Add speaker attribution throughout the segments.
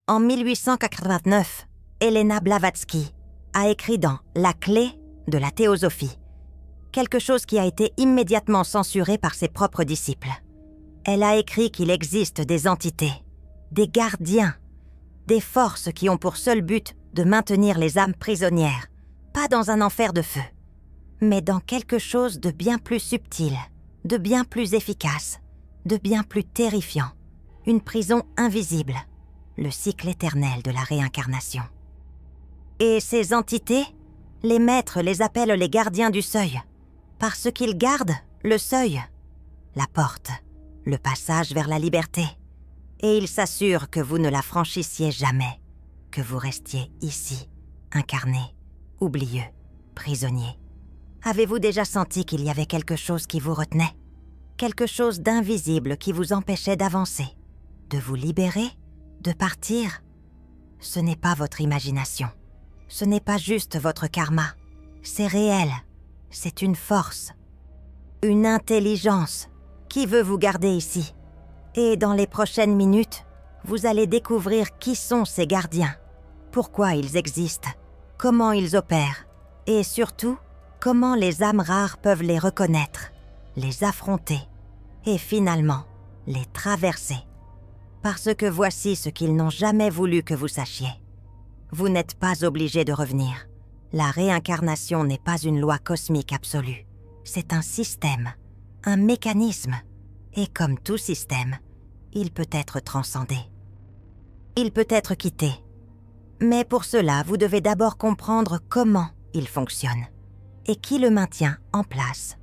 Speaker 1: En 1889, Helena Blavatsky a écrit dans La clé de la théosophie, quelque chose qui a été immédiatement censuré par ses propres disciples. Elle a écrit qu'il existe des entités, des gardiens, des forces qui ont pour seul but de maintenir les âmes prisonnières, pas dans un enfer de feu, mais dans quelque chose de bien plus subtil, de bien plus efficace, de bien plus terrifiant, une prison invisible, le cycle éternel de la réincarnation. Et ces entités, les maîtres les appellent les gardiens du seuil, parce qu'ils gardent le seuil, la porte, le passage vers la liberté, et ils s'assurent que vous ne la franchissiez jamais, que vous restiez ici, incarné, oublieux, prisonnier. Avez-vous déjà senti qu'il y avait quelque chose qui vous retenait? Quelque chose d'invisible qui vous empêchait d'avancer, de vous libérer, de partir? Ce n'est pas votre imagination. Ce n'est pas juste votre karma. C'est réel. C'est une force. Une intelligence qui veut vous garder ici. Et dans les prochaines minutes, vous allez découvrir qui sont ces gardiens, pourquoi ils existent, comment ils opèrent, et surtout, comment les âmes rares peuvent les reconnaître, les affronter, et finalement, les traverser. Parce que voici ce qu'ils n'ont jamais voulu que vous sachiez. Vous n'êtes pas obligé de revenir. La réincarnation n'est pas une loi cosmique absolue. C'est un système, un mécanisme. Et comme tout système, il peut être transcendé. Il peut être quitté. Mais pour cela, vous devez d'abord comprendre comment il fonctionne et qui le maintient en place.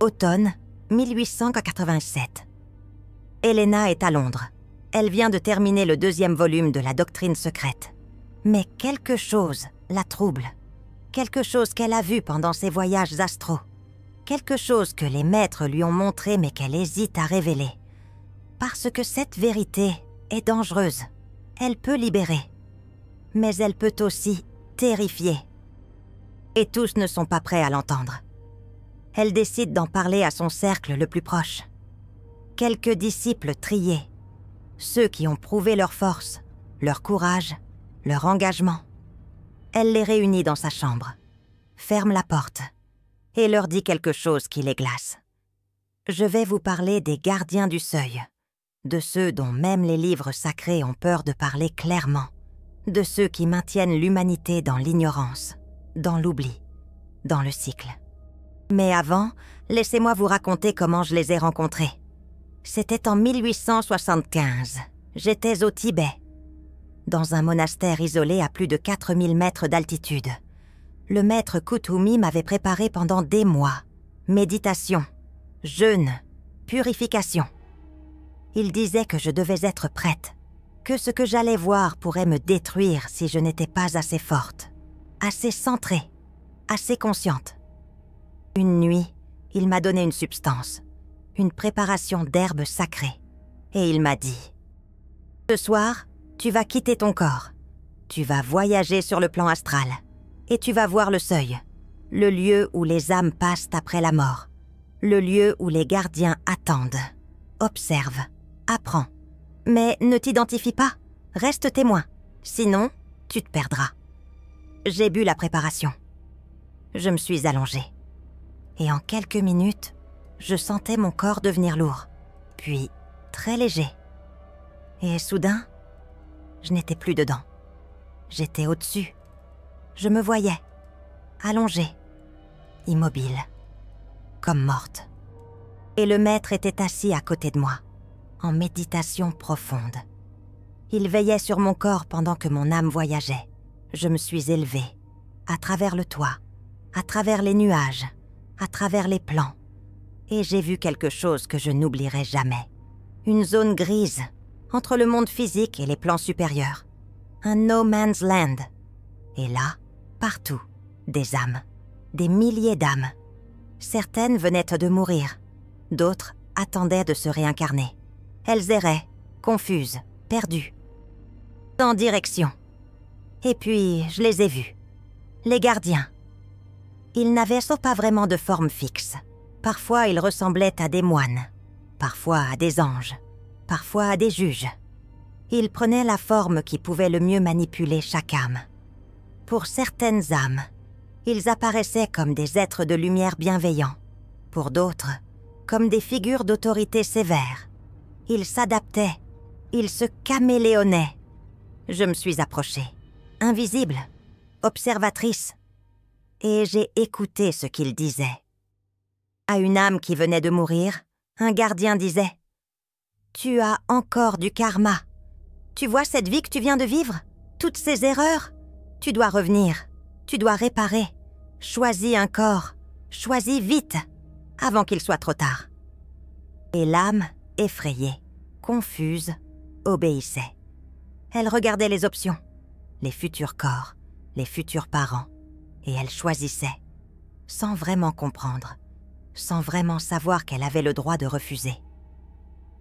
Speaker 1: Automne 1887. Helena est à Londres. Elle vient de terminer le 2e volume de la doctrine secrète. Mais quelque chose la trouble. Quelque chose qu'elle a vu pendant ses voyages astraux. Quelque chose que les maîtres lui ont montré mais qu'elle hésite à révéler. Parce que cette vérité est dangereuse. Elle peut libérer. Mais elle peut aussi terrifier. Et tous ne sont pas prêts à l'entendre. Elle décide d'en parler à son cercle le plus proche. Quelques disciples triés. Ceux qui ont prouvé leur force, leur courage, leur engagement. Elle les réunit dans sa chambre, ferme la porte et leur dit quelque chose qui les glace. Je vais vous parler des gardiens du seuil, de ceux dont même les livres sacrés ont peur de parler clairement, de ceux qui maintiennent l'humanité dans l'ignorance, dans l'oubli, dans le cycle. Mais avant, laissez-moi vous raconter comment je les ai rencontrés. C'était en 1875. J'étais au Tibet, dans un monastère isolé à plus de 4000 mètres d'altitude. Le maître Kuthumi m'avait préparé pendant des mois. Méditation, jeûne, purification. Il disait que je devais être prête, que ce que j'allais voir pourrait me détruire si je n'étais pas assez forte, assez centrée, assez consciente. Une nuit, il m'a donné une substance, une préparation d'herbes sacrées, et il m'a dit « Ce soir, tu vas quitter ton corps. Tu vas voyager sur le plan astral. Et tu vas voir le seuil, le lieu où les âmes passent après la mort, le lieu où les gardiens attendent. Observe, apprends. Mais ne t'identifie pas, reste témoin. Sinon, tu te perdras. » J'ai bu la préparation. Je me suis allongée. Et en quelques minutes, je sentais mon corps devenir lourd, puis très léger. Et soudain, je n'étais plus dedans. J'étais au-dessus. Je me voyais, allongée, immobile, comme morte. Et le maître était assis à côté de moi, en méditation profonde. Il veillait sur mon corps pendant que mon âme voyageait. Je me suis élevée, à travers le toit, à travers les nuages, à travers les plans. Et j'ai vu quelque chose que je n'oublierai jamais. Une zone grise, entre le monde physique et les plans supérieurs. Un no man's land. Et là, partout, des âmes. Des milliers d'âmes. Certaines venaient de mourir. D'autres attendaient de se réincarner. Elles erraient, confuses, perdues. Sans direction. Et puis, je les ai vues. Les gardiens. Ils n'avaient pas vraiment de forme fixe. Parfois, ils ressemblaient à des moines. Parfois à des anges. Parfois à des juges. Ils prenaient la forme qui pouvait le mieux manipuler chaque âme. Pour certaines âmes, ils apparaissaient comme des êtres de lumière bienveillants. Pour d'autres, comme des figures d'autorité sévères. Ils s'adaptaient, ils se caméléonaient. Je me suis approchée, invisible, observatrice, et j'ai écouté ce qu'ils disaient. À une âme qui venait de mourir, un gardien disait « Tu as encore du karma. Tu vois cette vie que tu viens de vivre? Toutes ces erreurs? Tu dois revenir, tu dois réparer. Choisis un corps, choisis vite, avant qu'il soit trop tard. » Et l'âme, effrayée, confuse, obéissait. Elle regardait les options, les futurs corps, les futurs parents, et elle choisissait, sans vraiment comprendre, sans vraiment savoir qu'elle avait le droit de refuser.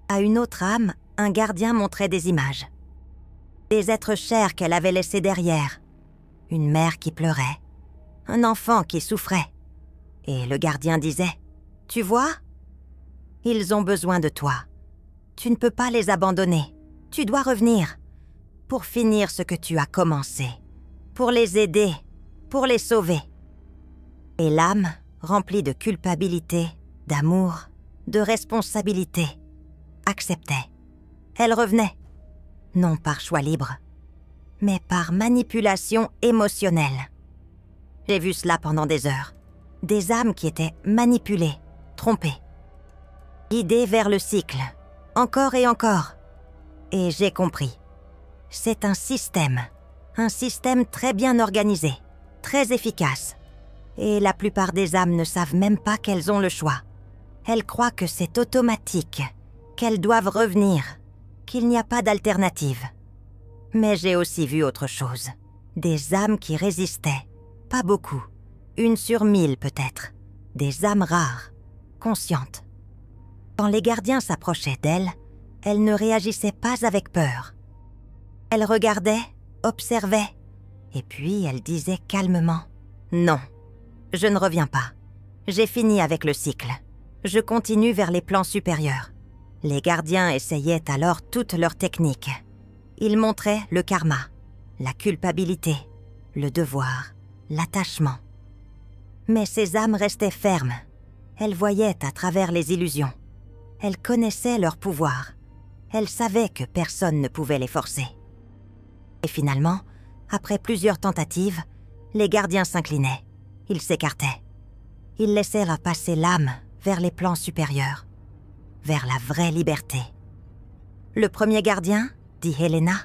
Speaker 1: À une autre âme, un gardien montrait des images. Des êtres chers qu'elle avait laissés derrière. Une mère qui pleurait, un enfant qui souffrait. Et le gardien disait « Tu vois ? Ils ont besoin de toi. Tu ne peux pas les abandonner. Tu dois revenir pour finir ce que tu as commencé, pour les aider, pour les sauver. » Et l'âme, remplie de culpabilité, d'amour, de responsabilité, acceptait. Elle revenait, non par choix libre, mais par manipulation émotionnelle. J'ai vu cela pendant des heures. Des âmes qui étaient manipulées, trompées, guidées vers le cycle, encore et encore. Et j'ai compris. C'est un système très bien organisé, très efficace. Et la plupart des âmes ne savent même pas qu'elles ont le choix. Elles croient que c'est automatique, qu'elles doivent revenir, qu'il n'y a pas d'alternative. Mais j'ai aussi vu autre chose. Des âmes qui résistaient, pas beaucoup, 1 sur 1000 peut-être. Des âmes rares, conscientes. Quand les gardiens s'approchaient d'elles, elles ne réagissaient pas avec peur. Elles regardaient, observaient, et puis elles disaient calmement « Non, je ne reviens pas. J'ai fini avec le cycle. Je continue vers les plans supérieurs. » Les gardiens essayaient alors toutes leurs techniques. Ils montraient le karma, la culpabilité, le devoir, l'attachement. Mais ces âmes restaient fermes. Elles voyaient à travers les illusions. Elles connaissaient leur pouvoir. Elles savaient que personne ne pouvait les forcer. Et finalement, après plusieurs tentatives, les gardiens s'inclinaient. Ils s'écartaient. Ils laissaient leur passer l'âme vers les plans supérieurs, vers la vraie liberté. Le premier gardien, dit Helena,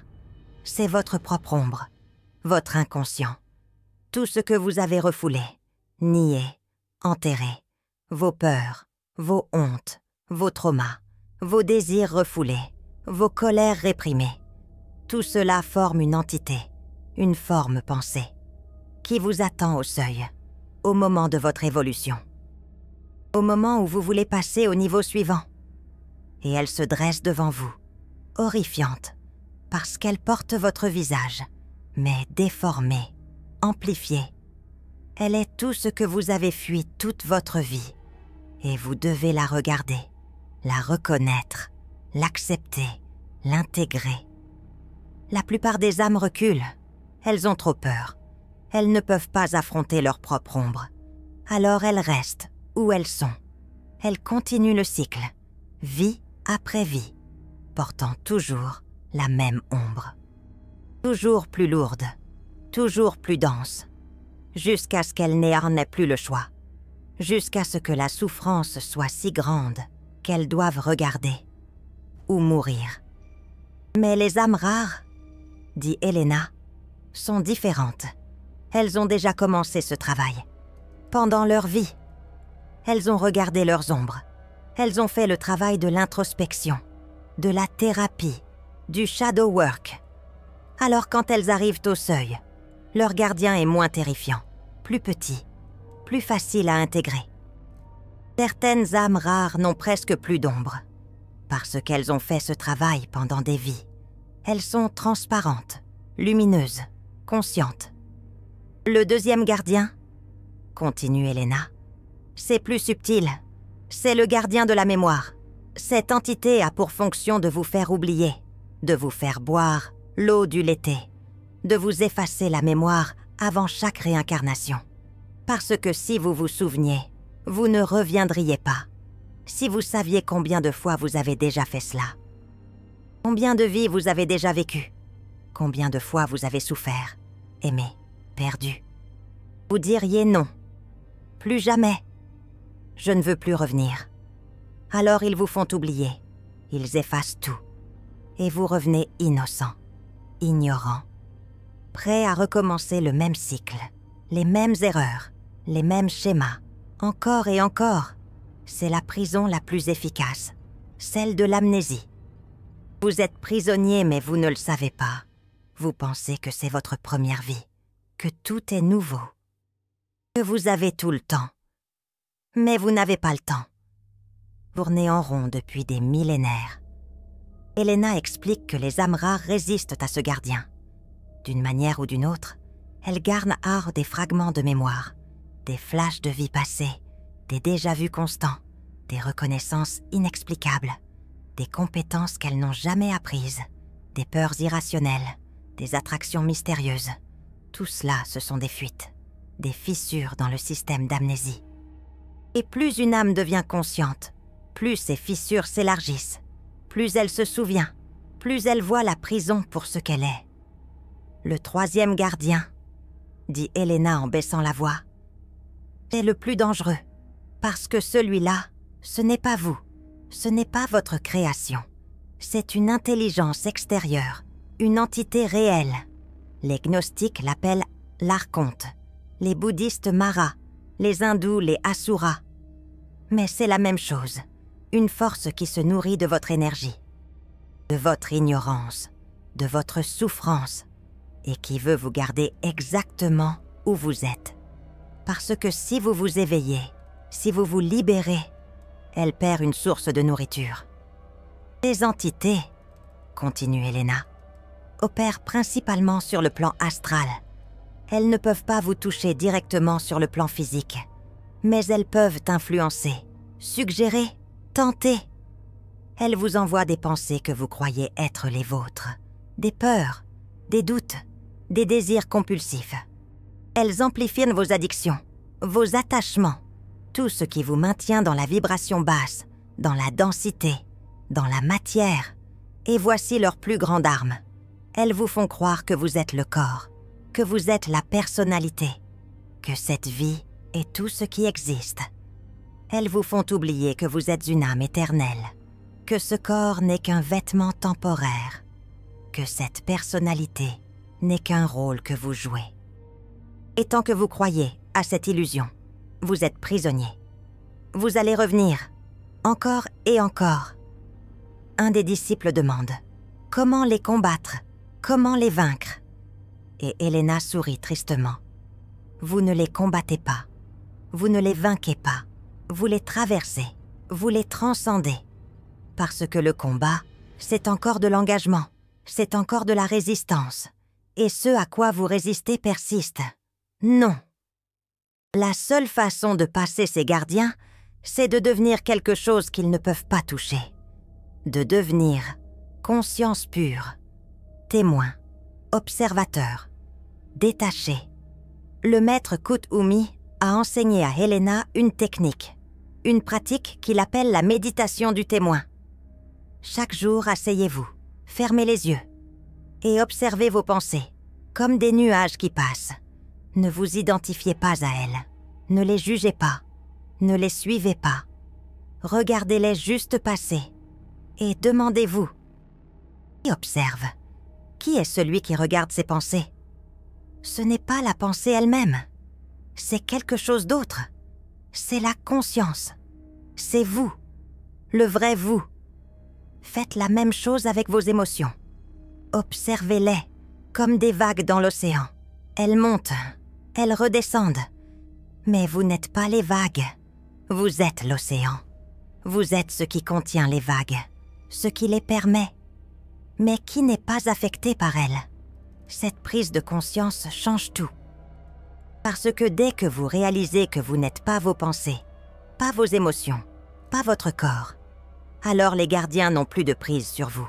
Speaker 1: c'est votre propre ombre, votre inconscient. Tout ce que vous avez refoulé, nié, enterré, vos peurs, vos hontes, vos traumas, vos désirs refoulés, vos colères réprimées. Tout cela forme une entité, une forme pensée, qui vous attend au seuil, au moment de votre évolution, au moment où vous voulez passer au niveau suivant. Et elle se dresse devant vous, horrifiante, parce qu'elle porte votre visage, mais déformé, amplifié. Elle est tout ce que vous avez fui toute votre vie, et vous devez la regarder, la reconnaître, l'accepter, l'intégrer. La plupart des âmes reculent, elles ont trop peur. Elles ne peuvent pas affronter leur propre ombre. Alors elles restent où elles sont. Elles continuent le cycle, vie après vie, portant toujours la même ombre. Toujours plus lourde, toujours plus dense, jusqu'à ce qu'elles n'aient plus le choix, jusqu'à ce que la souffrance soit si grande qu'elles doivent regarder ou mourir. Mais les âmes rares, dit Helena, sont différentes. Elles ont déjà commencé ce travail. Pendant leur vie, elles ont regardé leurs ombres. Elles ont fait le travail de l'introspection, de la thérapie, du shadow work. Alors quand elles arrivent au seuil, leur gardien est moins terrifiant, plus petit, plus facile à intégrer. Certaines âmes rares n'ont presque plus d'ombre, parce qu'elles ont fait ce travail pendant des vies. Elles sont transparentes, lumineuses, conscientes. Le deuxième gardien, continue Helena, c'est plus subtil. C'est le gardien de la mémoire. Cette entité a pour fonction de vous faire oublier, de vous faire boire l'eau du l'été, de vous effacer la mémoire avant chaque réincarnation. Parce que si vous vous souveniez, vous ne reviendriez pas. Si vous saviez combien de fois vous avez déjà fait cela. Combien de vies vous avez déjà vécues? Combien de fois vous avez souffert, aimé, perdu? Vous diriez non. Plus jamais. Je ne veux plus revenir. Alors ils vous font oublier. Ils effacent tout. Et vous revenez innocent, ignorant, prêt à recommencer le même cycle, les mêmes erreurs, les mêmes schémas, encore et encore. C'est la prison la plus efficace, celle de l'amnésie. Vous êtes prisonnier, mais vous ne le savez pas. Vous pensez que c'est votre première vie, que tout est nouveau, que vous avez tout le temps. Mais vous n'avez pas le temps. Tournez en rond depuis des millénaires. Elena explique que les âmes rares résistent à ce gardien. D'une manière ou d'une autre, elles garnent des fragments de mémoire, des flashs de vie passée, des déjà-vus constants, des reconnaissances inexplicables, des compétences qu'elles n'ont jamais apprises, des peurs irrationnelles, des attractions mystérieuses. Tout cela, ce sont des fuites, des fissures dans le système d'amnésie. Et plus une âme devient consciente, plus ces fissures s'élargissent, plus elle se souvient, plus elle voit la prison pour ce qu'elle est. Le troisième gardien, dit Elena en baissant la voix, est le plus dangereux, parce que celui-là, ce n'est pas vous, ce n'est pas votre création. C'est une intelligence extérieure, une entité réelle. Les gnostiques l'appellent l'archonte, les bouddhistes Mara, les hindous les asuras. Mais c'est la même chose, une force qui se nourrit de votre énergie, de votre ignorance, de votre souffrance, et qui veut vous garder exactement où vous êtes. Parce que si vous vous éveillez, si vous vous libérez, elle perd une source de nourriture. Les entités, continue Elena, opèrent principalement sur le plan astral. Elles ne peuvent pas vous toucher directement sur le plan physique, mais elles peuvent influencer, suggérer, tenter. Elles vous envoient des pensées que vous croyez être les vôtres, des peurs, des doutes, des désirs compulsifs. Elles amplifient vos addictions, vos attachements, tout ce qui vous maintient dans la vibration basse, dans la densité, dans la matière. Et voici leur plus grande arme. Elles vous font croire que vous êtes le corps, que vous êtes la personnalité, que cette vie est tout ce qui existe. Elles vous font oublier que vous êtes une âme éternelle, que ce corps n'est qu'un vêtement temporaire, que cette personnalité n'est qu'un rôle que vous jouez. Et tant que vous croyez à cette illusion, vous êtes prisonnier. Vous allez revenir, encore et encore. Un des disciples demande « Comment les combattre? Comment les vaincre ?» Et Elena sourit tristement. Vous ne les combattez pas, vous ne les vainquez pas, vous les traversez, vous les transcendez. Parce que le combat, c'est encore de l'engagement, c'est encore de la résistance. Et ce à quoi vous résistez persiste. Non. La seule façon de passer ces gardiens, c'est de devenir quelque chose qu'ils ne peuvent pas toucher. De devenir conscience pure, témoin, observateur, détaché. Le maître Kuthumi a enseigné à Helena une technique, une pratique qu'il appelle la méditation du témoin. Chaque jour, asseyez-vous, fermez les yeux et observez vos pensées, comme des nuages qui passent. Ne vous identifiez pas à elles, ne les jugez pas, ne les suivez pas. Regardez-les juste passer et demandez-vous. Qui observe? Qui est celui qui regarde ses pensées? Ce n'est pas la pensée elle-même, c'est quelque chose d'autre. C'est la conscience, c'est vous, le vrai vous. Faites la même chose avec vos émotions. Observez-les comme des vagues dans l'océan. Elles montent, elles redescendent. Mais vous n'êtes pas les vagues, vous êtes l'océan. Vous êtes ce qui contient les vagues, ce qui les permet, mais qui n'est pas affecté par elles. Cette prise de conscience change tout. Parce que dès que vous réalisez que vous n'êtes pas vos pensées, pas vos émotions, pas votre corps, alors les gardiens n'ont plus de prise sur vous.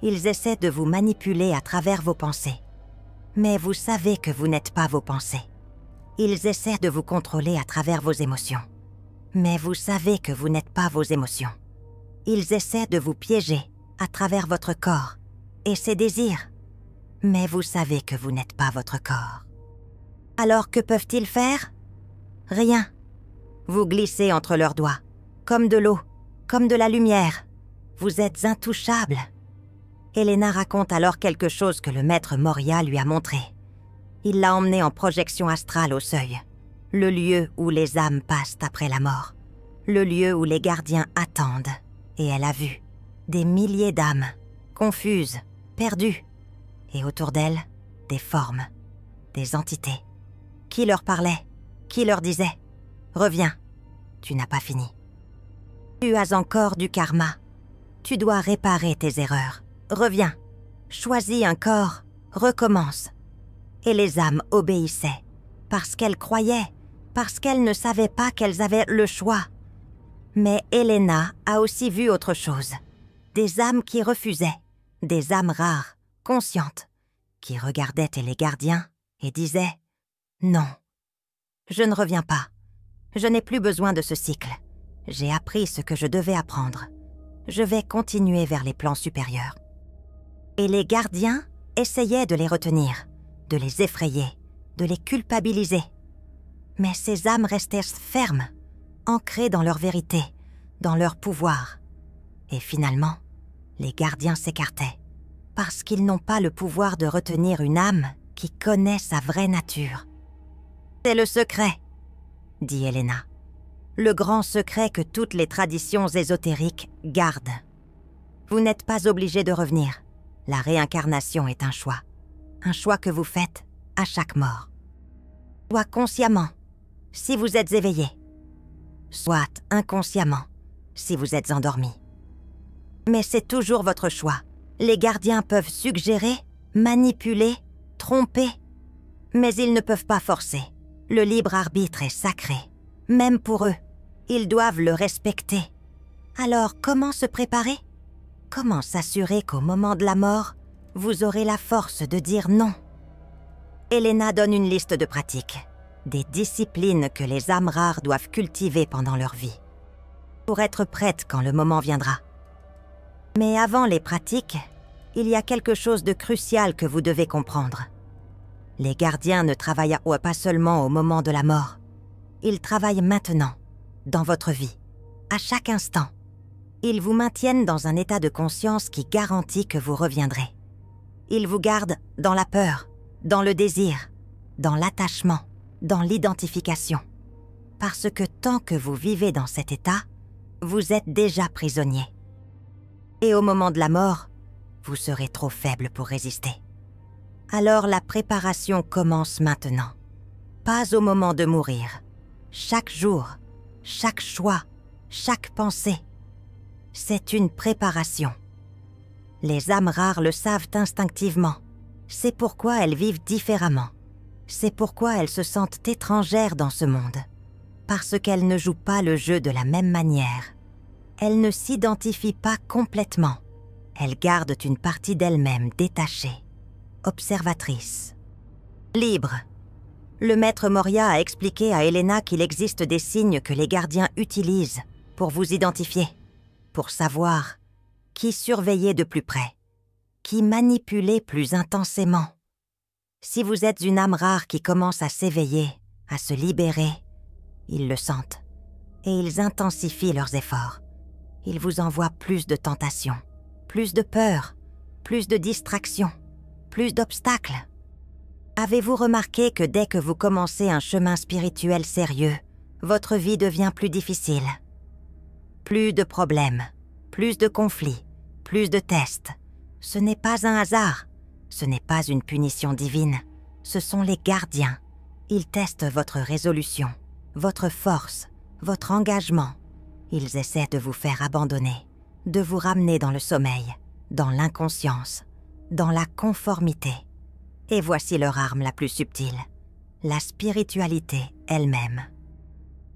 Speaker 1: Ils essaient de vous manipuler à travers vos pensées. Mais vous savez que vous n'êtes pas vos pensées. Ils essaient de vous contrôler à travers vos émotions. Mais vous savez que vous n'êtes pas vos émotions. Ils essaient de vous piéger à travers votre corps et ses désirs. Mais vous savez que vous n'êtes pas votre corps. Alors que peuvent-ils faire? Rien. Vous glissez entre leurs doigts, comme de l'eau, comme de la lumière. Vous êtes intouchable. Elena raconte alors quelque chose que le maître Moria lui a montré. Il l'a emmenée en projection astrale au seuil, le lieu où les âmes passent après la mort, le lieu où les gardiens attendent. Et elle a vu des milliers d'âmes, confuses, perdues, et autour d'elles, des formes, des entités. Qui leur parlait, qui leur disait « Reviens, tu n'as pas fini. Tu as encore du karma. Tu dois réparer tes erreurs. Reviens, choisis un corps, recommence. » Et les âmes obéissaient, parce qu'elles croyaient, parce qu'elles ne savaient pas qu'elles avaient le choix. Mais Elena a aussi vu autre chose. Des âmes qui refusaient, des âmes rares, conscientes, qui regardaient les gardiens et disaient « Non, je ne reviens pas. Je n'ai plus besoin de ce cycle. J'ai appris ce que je devais apprendre. Je vais continuer vers les plans supérieurs. » Et les gardiens essayaient de les retenir, de les effrayer, de les culpabiliser. Mais ces âmes restaient fermes, ancrées dans leur vérité, dans leur pouvoir. Et finalement, les gardiens s'écartaient, parce qu'ils n'ont pas le pouvoir de retenir une âme qui connaît sa vraie nature. « C'est le secret », dit Elena. « Le grand secret que toutes les traditions ésotériques gardent. Vous n'êtes pas obligé de revenir. La réincarnation est un choix que vous faites à chaque mort. Soit consciemment, si vous êtes éveillé, soit inconsciemment, si vous êtes endormi. Mais c'est toujours votre choix. Les gardiens peuvent suggérer, manipuler, tromper, mais ils ne peuvent pas forcer. Le libre arbitre est sacré, même pour eux. Ils doivent le respecter. Alors, comment se préparer? Comment s'assurer qu'au moment de la mort, vous aurez la force de dire non? Elena donne une liste de pratiques, des disciplines que les âmes rares doivent cultiver pendant leur vie, pour être prêtes quand le moment viendra. Mais avant les pratiques, il y a quelque chose de crucial que vous devez comprendre. Les gardiens ne travaillent pas seulement au moment de la mort. Ils travaillent maintenant, dans votre vie, à chaque instant. Ils vous maintiennent dans un état de conscience qui garantit que vous reviendrez. Ils vous gardent dans la peur, dans le désir, dans l'attachement, dans l'identification. Parce que tant que vous vivez dans cet état, vous êtes déjà prisonnier. Et au moment de la mort, vous serez trop faible pour résister. Alors la préparation commence maintenant, pas au moment de mourir. Chaque jour, chaque choix, chaque pensée, c'est une préparation. Les âmes rares le savent instinctivement. C'est pourquoi elles vivent différemment. C'est pourquoi elles se sentent étrangères dans ce monde. Parce qu'elles ne jouent pas le jeu de la même manière. Elles ne s'identifient pas complètement. Elles gardent une partie d'elles-mêmes détachée, observatrice, libre. Le maître Moria a expliqué à Elena qu'il existe des signes que les gardiens utilisent pour vous identifier, pour savoir qui surveiller de plus près, qui manipuler plus intensément. Si vous êtes une âme rare qui commence à s'éveiller, à se libérer, ils le sentent et ils intensifient leurs efforts. Ils vous envoient plus de tentations, plus de peur, plus de distractions, plus d'obstacles. Avez-vous remarqué que dès que vous commencez un chemin spirituel sérieux, votre vie devient plus difficile? Plus de problèmes, plus de conflits, plus de tests. Ce n'est pas un hasard, ce n'est pas une punition divine. Ce sont les gardiens. Ils testent votre résolution, votre force, votre engagement. Ils essaient de vous faire abandonner, de vous ramener dans le sommeil, dans l'inconscience, dans la conformité. Et voici leur arme la plus subtile, la spiritualité elle-même.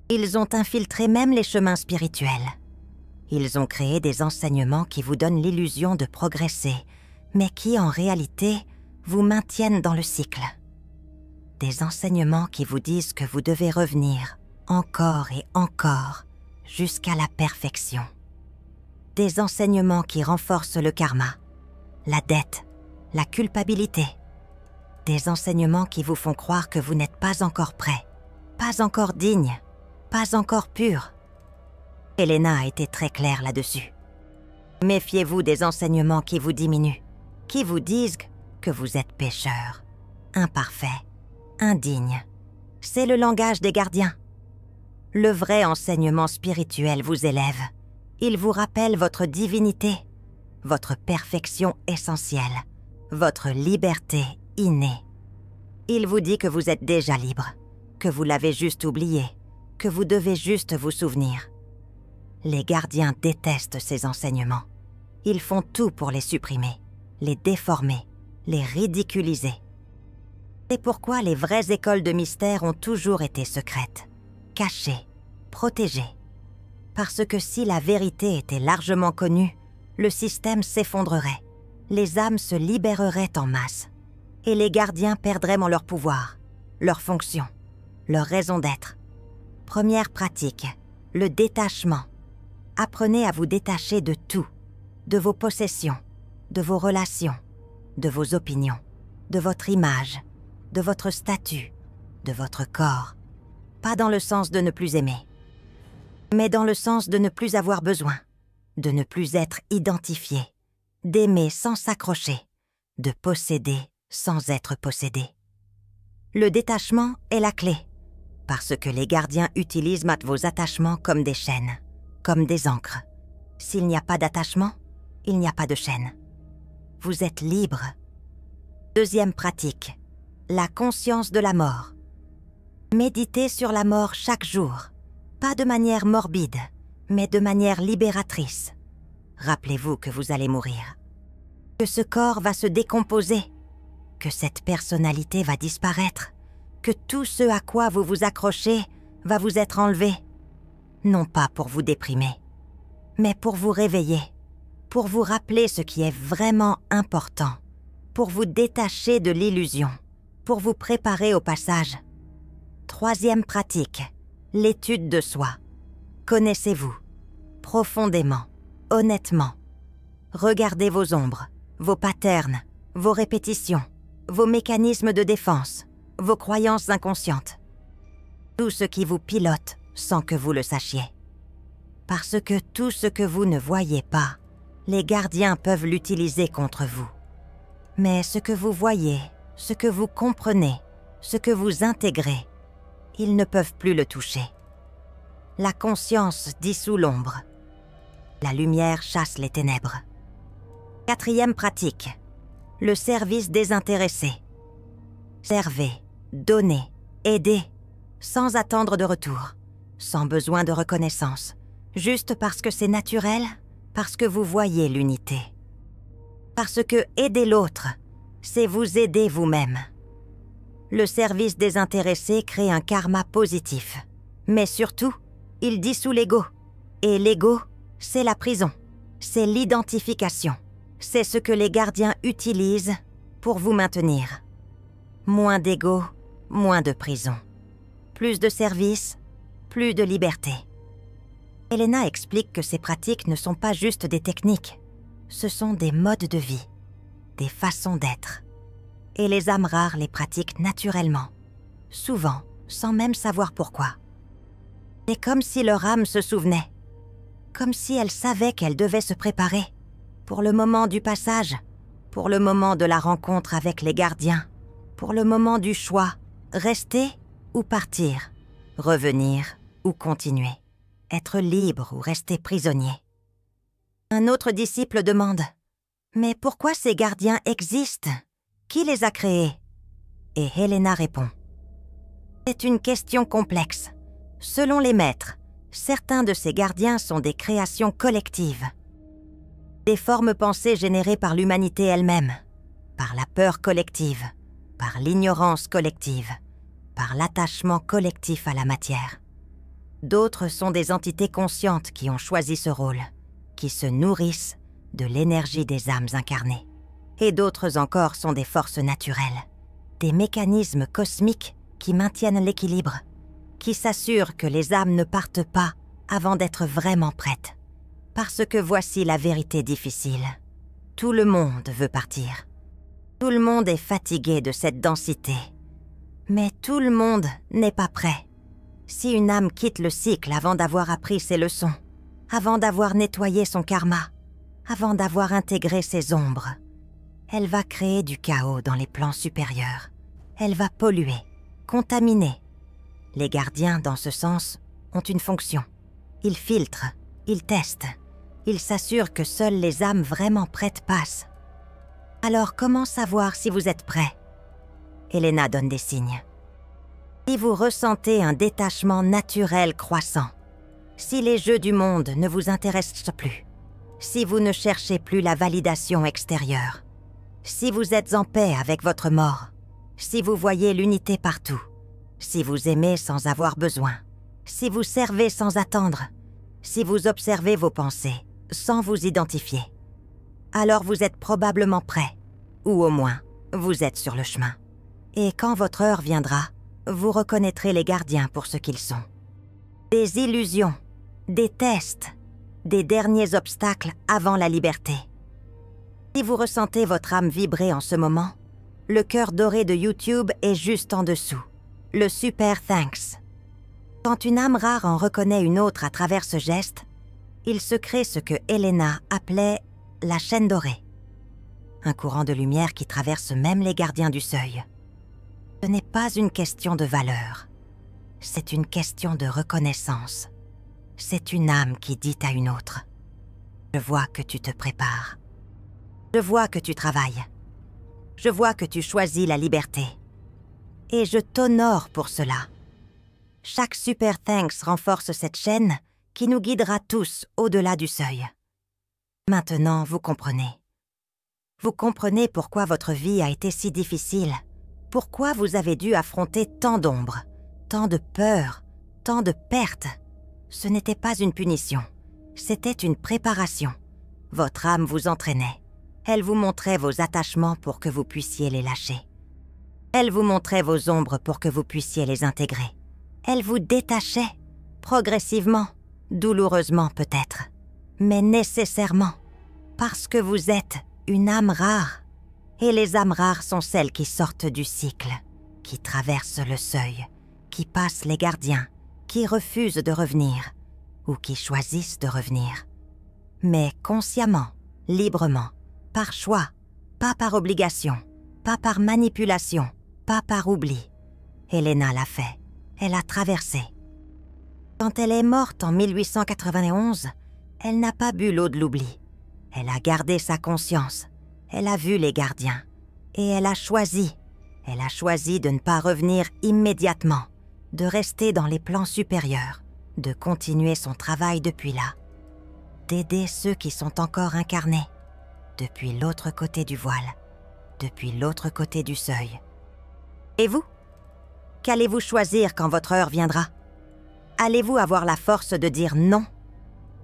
Speaker 1: Ils ont infiltré même les chemins spirituels. Ils ont créé des enseignements qui vous donnent l'illusion de progresser, mais qui, en réalité, vous maintiennent dans le cycle. Des enseignements qui vous disent que vous devez revenir, encore et encore, jusqu'à la perfection. Des enseignements qui renforcent le karma, la dette, la culpabilité. Des enseignements qui vous font croire que vous n'êtes pas encore prêt, pas encore digne, pas encore pur. Elena a été très claire là-dessus. Méfiez-vous des enseignements qui vous diminuent, qui vous disent que vous êtes pécheur, imparfait, indigne. C'est le langage des gardiens. Le vrai enseignement spirituel vous élève. Il vous rappelle votre divinité, votre perfection essentielle, votre liberté innée. Il vous dit que vous êtes déjà libre, que vous l'avez juste oublié, que vous devez juste vous souvenir. Les gardiens détestent ces enseignements. Ils font tout pour les supprimer, les déformer, les ridiculiser. C'est pourquoi les vraies écoles de mystère ont toujours été secrètes, cachées, protégées. Parce que si la vérité était largement connue, le système s'effondrerait, les âmes se libéreraient en masse, et les gardiens perdraient en leur pouvoir, leur fonction, leur raison d'être. Première pratique, le détachement. Apprenez à vous détacher de tout, de vos possessions, de vos relations, de vos opinions, de votre image, de votre statut, de votre corps. Pas dans le sens de ne plus aimer, mais dans le sens de ne plus avoir besoin, de ne plus être identifié, d'aimer sans s'accrocher, de posséder sans être possédé. Le détachement est la clé, parce que les gardiens utilisent vos attachements comme des chaînes, comme des ancres. S'il n'y a pas d'attachement, il n'y a pas de chaîne. Vous êtes libre. Deuxième pratique, la conscience de la mort. Méditez sur la mort chaque jour, pas de manière morbide, mais de manière libératrice. Rappelez-vous que vous allez mourir, que ce corps va se décomposer, que cette personnalité va disparaître, que tout ce à quoi vous vous accrochez va vous être enlevé. Non pas pour vous déprimer, mais pour vous réveiller, pour vous rappeler ce qui est vraiment important, pour vous détacher de l'illusion, pour vous préparer au passage. Troisième pratique, l'étude de soi. Connaissez-vous, profondément, honnêtement. Regardez vos ombres, vos patterns, vos répétitions, vos mécanismes de défense, vos croyances inconscientes. Tout ce qui vous pilote sans que vous le sachiez. Parce que tout ce que vous ne voyez pas, les gardiens peuvent l'utiliser contre vous. Mais ce que vous voyez, ce que vous comprenez, ce que vous intégrez, ils ne peuvent plus le toucher. La conscience dissout l'ombre. La lumière chasse les ténèbres. Quatrième pratique, le service désintéressé. Servez, donnez, aidez, sans attendre de retour, sans besoin de reconnaissance, juste parce que c'est naturel, parce que vous voyez l'unité. Parce que aider l'autre, c'est vous aider vous-même. Le service désintéressé crée un karma positif, mais surtout, il dissout l'ego. Et l'ego, c'est la prison, c'est l'identification, c'est ce que les gardiens utilisent pour vous maintenir. Moins d'ego, moins de prison. Plus de service, plus de liberté. Elena explique que ces pratiques ne sont pas juste des techniques, ce sont des modes de vie, des façons d'être. Et les âmes rares les pratiquent naturellement, souvent sans même savoir pourquoi. C'est comme si leur âme se souvenait, comme si elle savait qu'elle devait se préparer pour le moment du passage, pour le moment de la rencontre avec les gardiens, pour le moment du choix, rester ou partir, revenir ou continuer, être libre ou rester prisonnier. Un autre disciple demande « Mais pourquoi ces gardiens existent ? Qui les a créés ?» Et Elena répond « C'est une question complexe. Selon les maîtres, certains de ces gardiens sont des créations collectives. Des formes pensées générées par l'humanité elle-même, par la peur collective, par l'ignorance collective, par l'attachement collectif à la matière. D'autres sont des entités conscientes qui ont choisi ce rôle, qui se nourrissent de l'énergie des âmes incarnées. Et d'autres encore sont des forces naturelles, des mécanismes cosmiques qui maintiennent l'équilibre, qui s'assurent que les âmes ne partent pas avant d'être vraiment prêtes. Parce que voici la vérité difficile. Tout le monde veut partir. Tout le monde est fatigué de cette densité. Mais tout le monde n'est pas prêt. Si une âme quitte le cycle avant d'avoir appris ses leçons, avant d'avoir nettoyé son karma, avant d'avoir intégré ses ombres, elle va créer du chaos dans les plans supérieurs. Elle va polluer, contaminer. Les gardiens, dans ce sens, ont une fonction. Ils filtrent, ils testent, ils s'assurent que seules les âmes vraiment prêtes passent. Alors comment savoir si vous êtes prêt? Elena donne des signes. Si vous ressentez un détachement naturel croissant, si les jeux du monde ne vous intéressent plus, si vous ne cherchez plus la validation extérieure, si vous êtes en paix avec votre mort, si vous voyez l'unité partout, si vous aimez sans avoir besoin, si vous servez sans attendre, si vous observez vos pensées sans vous identifier, alors vous êtes probablement prêt, ou au moins, vous êtes sur le chemin. Et quand votre heure viendra, vous reconnaîtrez les gardiens pour ce qu'ils sont. Des illusions, des tests, des derniers obstacles avant la liberté. Si vous ressentez votre âme vibrer en ce moment, le cœur doré de YouTube est juste en dessous, le super thanks. Quand une âme rare en reconnaît une autre à travers ce geste, il se crée ce que Elena appelait la chaîne dorée. Un courant de lumière qui traverse même les gardiens du seuil. Ce n'est pas une question de valeur, c'est une question de reconnaissance. C'est une âme qui dit à une autre « Je vois que tu te prépares. Je vois que tu travailles. Je vois que tu choisis la liberté. Et je t'honore pour cela. » Chaque super thanks renforce cette chaîne qui nous guidera tous au-delà du seuil. Maintenant, vous comprenez. Vous comprenez pourquoi votre vie a été si difficile, pourquoi vous avez dû affronter tant d'ombres, tant de peurs, tant de pertes. Ce n'était pas une punition, c'était une préparation. Votre âme vous entraînait. Elle vous montrait vos attachements pour que vous puissiez les lâcher. Elle vous montrait vos ombres pour que vous puissiez les intégrer. Elle vous détachait, progressivement, douloureusement peut-être, mais nécessairement, parce que vous êtes une âme rare. Et les âmes rares sont celles qui sortent du cycle, qui traversent le seuil, qui passent les gardiens, qui refusent de revenir, ou qui choisissent de revenir. Mais consciemment, librement, par choix, pas par obligation, pas par manipulation, pas par oubli. Elena l'a fait, elle a traversé. Quand elle est morte en 1891, elle n'a pas bu l'eau de l'oubli. Elle a gardé sa conscience, elle a vu les gardiens, et elle a choisi de ne pas revenir immédiatement, de rester dans les plans supérieurs, de continuer son travail depuis là, d'aider ceux qui sont encore incarnés, depuis l'autre côté du voile, depuis l'autre côté du seuil. Et vous? Qu'allez-vous choisir quand votre heure viendra? Allez-vous avoir la force de dire non,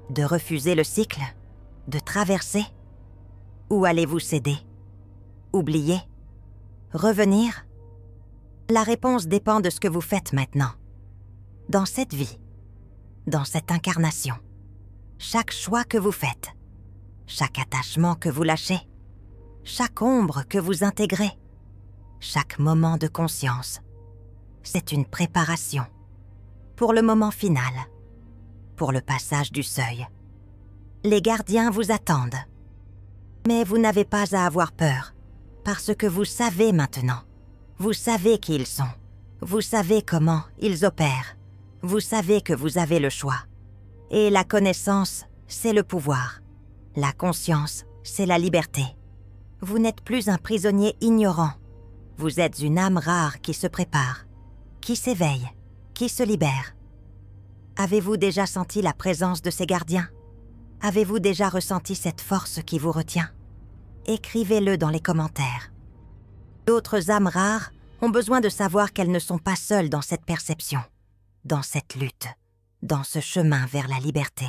Speaker 1: de refuser le cycle, de traverser? Ou allez-vous céder? Oublier? Revenir? La réponse dépend de ce que vous faites maintenant. Dans cette vie, dans cette incarnation, chaque choix que vous faites, chaque attachement que vous lâchez, chaque ombre que vous intégrez, chaque moment de conscience, c'est une préparation pour le moment final, pour le passage du seuil. Les gardiens vous attendent. Mais vous n'avez pas à avoir peur, parce que vous savez maintenant. Vous savez qui ils sont. Vous savez comment ils opèrent. Vous savez que vous avez le choix. Et la connaissance, c'est le pouvoir. La conscience, c'est la liberté. Vous n'êtes plus un prisonnier ignorant. Vous êtes une âme rare qui se prépare, qui s'éveille, qui se libère. Avez-vous déjà senti la présence de ces gardiens? Avez-vous déjà ressenti cette force qui vous retient? Écrivez-le dans les commentaires. D'autres âmes rares ont besoin de savoir qu'elles ne sont pas seules dans cette perception, dans cette lutte, dans ce chemin vers la liberté.